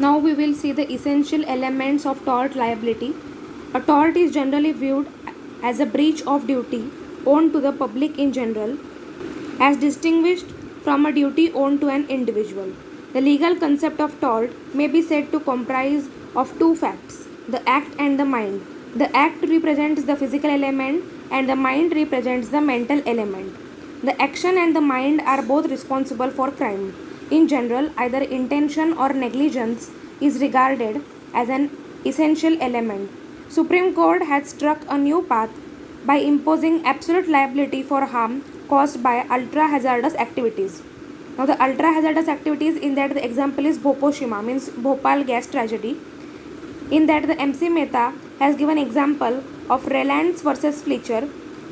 Now we will see the essential elements of tort liability. A tort is generally viewed as a breach of duty owed to the public in general, as distinguished from a duty owed to an individual. The legal concept of tort may be said to comprise of two facts, the act and the mind. The act represents the physical element and the mind represents the mental element. The action and the mind are both responsible for crime. In general, either intention or negligence is regarded as an essential element. Supreme Court has struck a new path by imposing absolute liability for harm caused by ultra-hazardous activities. Now the ultra-hazardous activities, in that the example is Bhoposhima, means Bhopal gas tragedy. In that the MC Mehta has given example of Reliance versus Fletcher.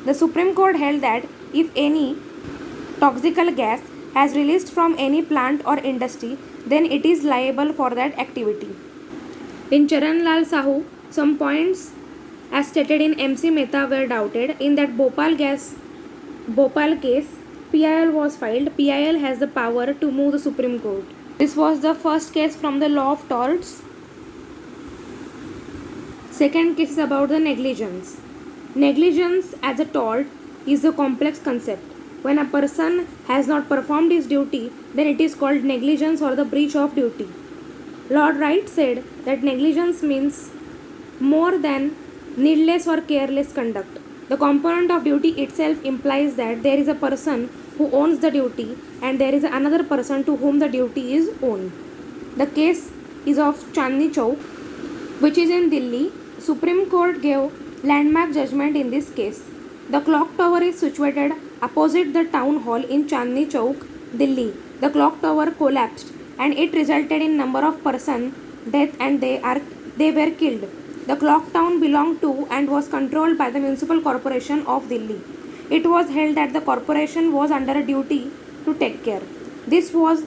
The Supreme Court held that if any toxical gas has released from any plant or industry, then it is liable for that activity. In Charan Lal Sahu, some points as stated in MC Mehta were doubted. In that Bhopal case, PIL was filed. PIL has the power to move the Supreme Court. This was the first case from the law of torts. Second case is about the negligence. Negligence as a tort is a complex concept. When a person has not performed his duty, then it is called negligence or the breach of duty. Lord Wright said that negligence means more than needless or careless conduct. The component of duty itself implies that there is a person who owns the duty and there is another person to whom the duty is owed. The case is of Chandni Chowk, which is in Delhi. Supreme Court gave landmark judgment in this case. The clock tower is situated opposite the town hall in Chandni Chowk, Delhi. The clock tower collapsed and it resulted in number of persons death and they were killed. The clock tower belonged to and was controlled by the Municipal Corporation of Delhi. It was held that the corporation was under a duty to take care. This was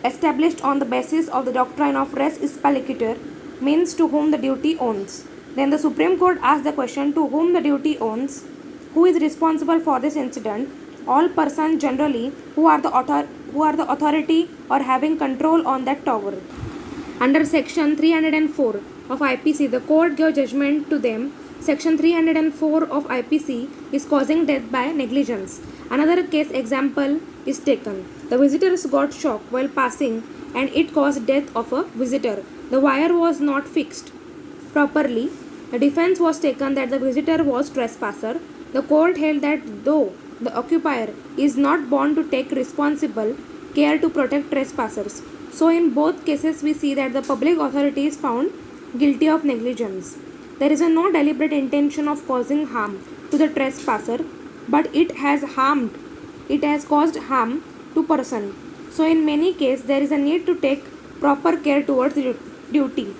established on the basis of the doctrine of res ispalicatur, means to whom the duty owns. Then the Supreme Court asked the question to whom the duty owns, who is responsible for this incident. All persons generally who are the authority or having control on that tower. Under section 304 of IPC, the court gave judgment to them. Section 304 of IPC is causing death by negligence. Another case example is taken. The visitors got shocked while passing and it caused death of a visitor. The wire was not fixed properly. The defense was taken that the visitor was trespasser. The court held that though the occupier is not bound to take responsible care to protect trespassers, so in both cases we see that the public authority is found guilty of negligence. There is no deliberate intention of causing harm to the trespasser, but it has caused harm to person. So in many cases there is a need to take proper care towards duty.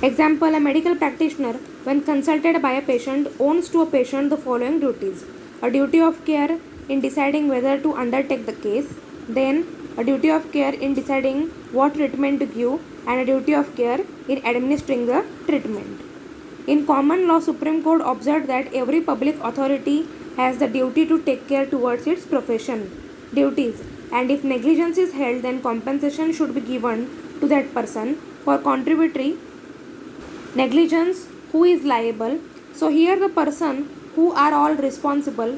Example, a medical practitioner when consulted by a patient owns to a patient the following duties: a duty of care in deciding whether to undertake the case, then a duty of care in deciding what treatment to give, and a duty of care in administering the treatment. In common law, Supreme Court observed that every public authority has the duty to take care towards its profession duties, and if negligence is held, then compensation should be given to that person for contributory negligence who is liable. So here the person who are all responsible,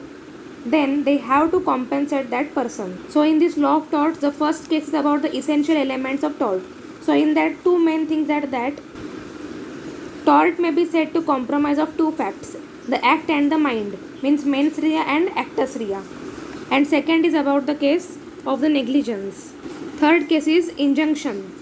then they have to compensate that person. So in this law of torts, the first case is about the essential elements of tort. So in that two main things are that tort may be said to comprise of two facts, the act and the mind, means mens rea and actus rea. And second is about the case of the negligence. Third case is injunction.